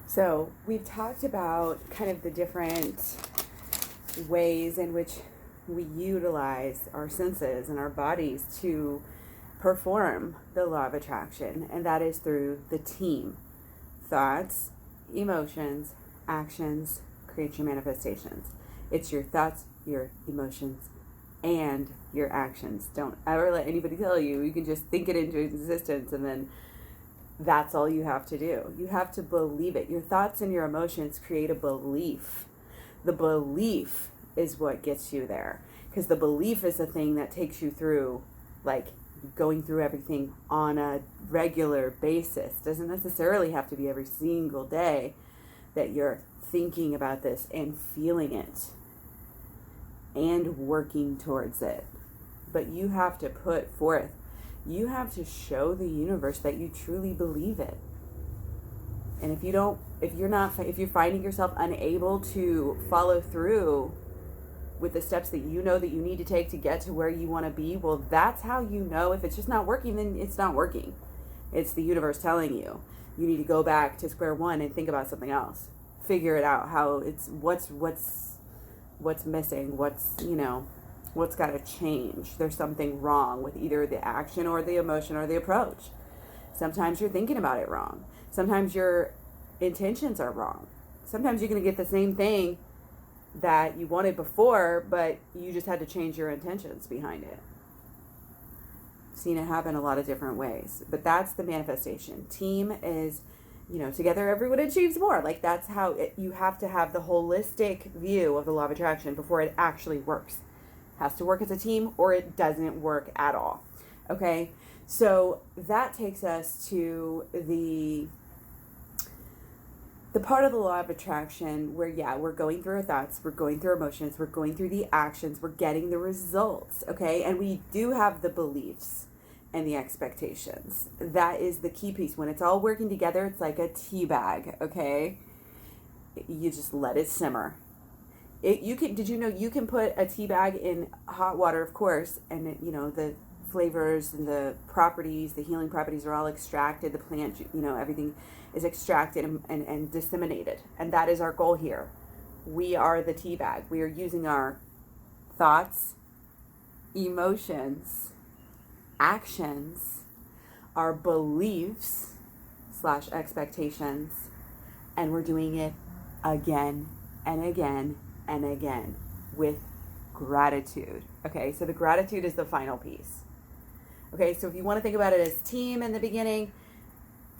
So we've talked about kind of the different ways in which we utilize our senses and our bodies to perform the law of attraction, and that is through the team. Thoughts, emotions, actions, create your manifestations. It's your thoughts, your emotions, and your actions. Don't ever let anybody tell you you can just think it into existence and then that's all you have to do. You have to believe it. Your thoughts and your emotions create a belief. The belief is what gets you there, because the belief is the thing that takes you through, like going through everything on a regular basis. Doesn't necessarily have to be every single day that you're thinking about this and feeling it and working towards it. But you have to put forth, you have to show the universe that you truly believe it. And if you're finding yourself unable to follow through with the steps that you know that you need to take to get to where you want to be, well, that's how you know. If it's just not working, then it's not working. It's the universe telling you you need to go back to square one and think about something else. Figure it out, how it's what's missing, what's got to change. There's something wrong with either the action or the emotion or the approach. Sometimes you're thinking about it wrong. Sometimes your intentions are wrong. Sometimes you're going to get the same thing that you wanted before, but you just had to change your intentions behind it. I've seen it happen a lot of different ways, but that's the manifestation. Team is, together everyone achieves more. Like that's how you have to have the holistic view of the law of attraction before it actually works. It has to work as a team or it doesn't work at all. Okay, so that takes us to the part of the law of attraction where, we're going through our thoughts, we're going through our emotions, we're going through the actions, we're getting the results, okay? And we do have the beliefs and the expectations. That is the key piece. When it's all working together, it's like a tea bag, okay? You just let it simmer. Did you know you can put a tea bag in hot water, of course, and the flavors and the properties, the healing properties are all extracted, the plant, everything is extracted and disseminated. And that is our goal here. We are the tea bag. We are using our thoughts, emotions, actions, our beliefs / expectations, and we're doing it again and again and again with gratitude. Okay, so the gratitude is the final piece. Okay, so if you want to think about it as team in the beginning,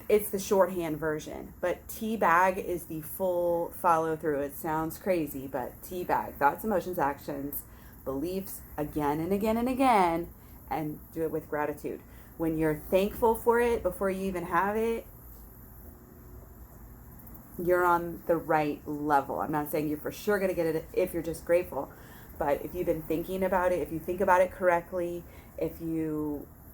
it's the shorthand version, but tea bag is the full follow through. It sounds crazy, but tea bag, thoughts, emotions, actions, beliefs, again and again and again, and do it with gratitude. When you're thankful for it before you even have it, you're on the right level. I'm not saying you're for sure going to get it if you're just grateful, but if you've been thinking about it, if you think about it correctly,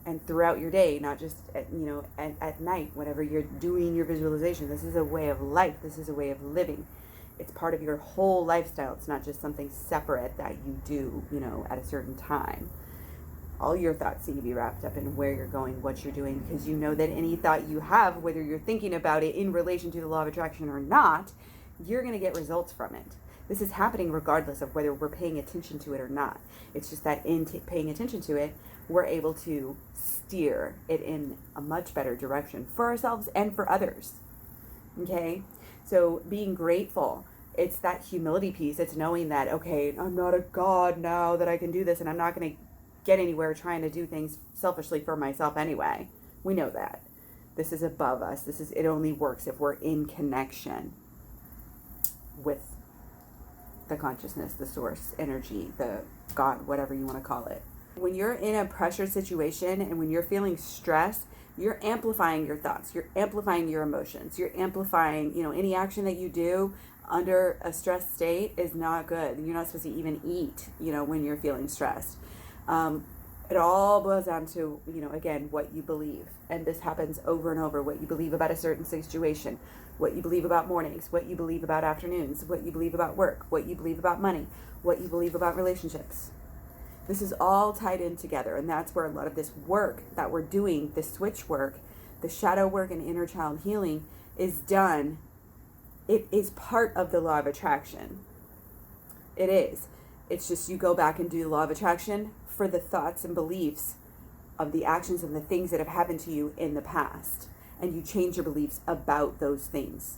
and throughout your day, not just at night, whenever you're doing your visualization, this is a way of life. This is a way of living. It's part of your whole lifestyle. It's not just something separate that you do, at a certain time. All your thoughts need to be wrapped up in where you're going, what you're doing, because you know that any thought you have, whether you're thinking about it in relation to the law of attraction or not, you're going to get results from it. This is happening regardless of whether we're paying attention to it or not. It's just that in paying attention to it, we're able to steer it in a much better direction for ourselves and for others. Okay? So being grateful, it's that humility piece. It's knowing that, okay, I'm not a god now that I can do this, and I'm not going to get anywhere trying to do things selfishly for myself anyway. We know that. This is above us. It only works if we're in connection with the consciousness, the source, energy, the God, whatever you want to call it. When you're in a pressure situation and when you're feeling stress, you're amplifying your thoughts, you're amplifying your emotions, you're amplifying, any action that you do under a stress state is not good. You're not supposed to even eat, when you're feeling stressed. It all boils down to, again, what you believe. And this happens over and over. What you believe about a certain situation, what you believe about mornings, what you believe about afternoons, what you believe about work, what you believe about money, what you believe about relationships. This is all tied in together, and that's where a lot of this work that we're doing, the switch work, the shadow work and inner child healing is done it is part of the law of attraction. It is. It's just you go back and do the law of attraction for the thoughts and beliefs of the actions and the things that have happened to you in the past. And you change your beliefs about those things.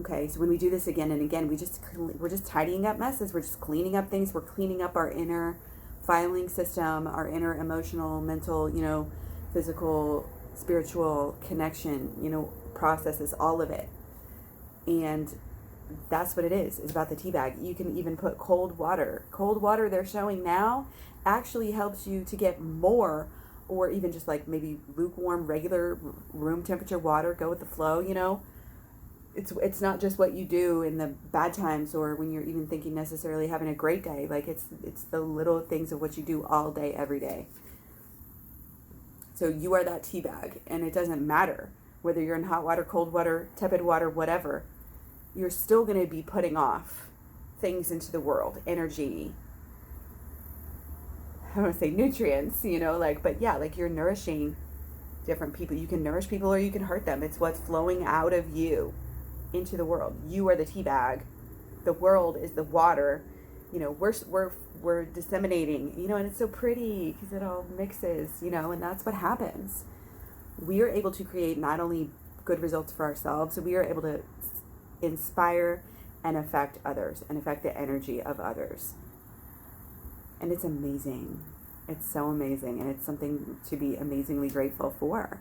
Okay, so when we do this again and again, we're just tidying up messes. We're just cleaning up things. We're cleaning up our inner filing system, our inner emotional, mental, physical, spiritual connection, processes, all of it. And that's what it is. It's about the tea bag. You can even put cold water. Cold water, they're showing now, actually helps you to get more, or even just like maybe lukewarm, regular room temperature water, go with the flow, It's not just what you do in the bad times or when you're even thinking necessarily having a great day. Like it's the little things of what you do all day, every day. So you are that tea bag, and it doesn't matter whether you're in hot water, cold water, tepid water, whatever. You're still going to be putting off things into the world, energy. I don't want to say nutrients, but yeah, like you're nourishing different people. You can nourish people or you can hurt them. It's what's flowing out of you into the world. You are the tea bag. The world is the water. We're disseminating, and it's so pretty because it all mixes, and that's what happens. We are able to create not only good results for ourselves, we are able to inspire and affect others and affect the energy of others. And it's amazing. It's so amazing, and it's something to be amazingly grateful for.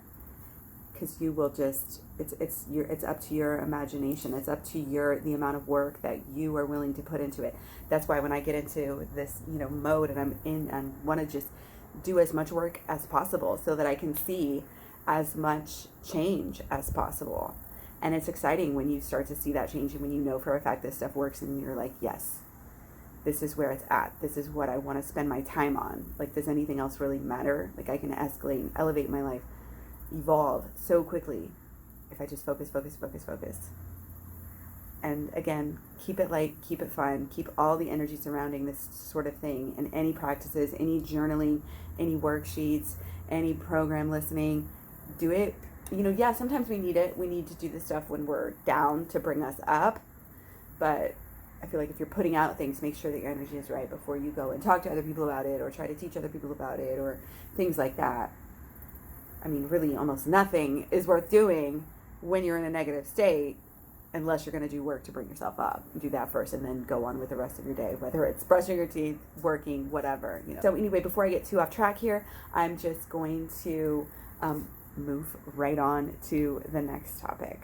Because you will just, it's up to your imagination. It's up to the amount of work that you are willing to put into it. That's why when I get into this, mode and I want to just do as much work as possible so that I can see as much change as possible. And it's exciting when you start to see that change and when you know for a fact this stuff works and you're like, yes, this is where it's at. This is what I want to spend my time on. Like, does anything else really matter? Like, I can escalate and elevate my life, evolve so quickly if I just focus. And again, keep it light, keep it fun, keep all the energy surrounding this sort of thing, and any practices, any journaling, any worksheets, any program listening, do it. Yeah, sometimes we need it. We need to do this stuff when we're down to bring us up. But I feel like if you're putting out things, make sure that your energy is right before you go and talk to other people about it or try to teach other people about it or things like that. I mean, really almost nothing is worth doing when you're in a negative state unless you're going to do work to bring yourself up. Do that first and then go on with the rest of your day, whether it's brushing your teeth, working, whatever. So anyway, before I get too off track here, I'm just going to move right on to the next topic.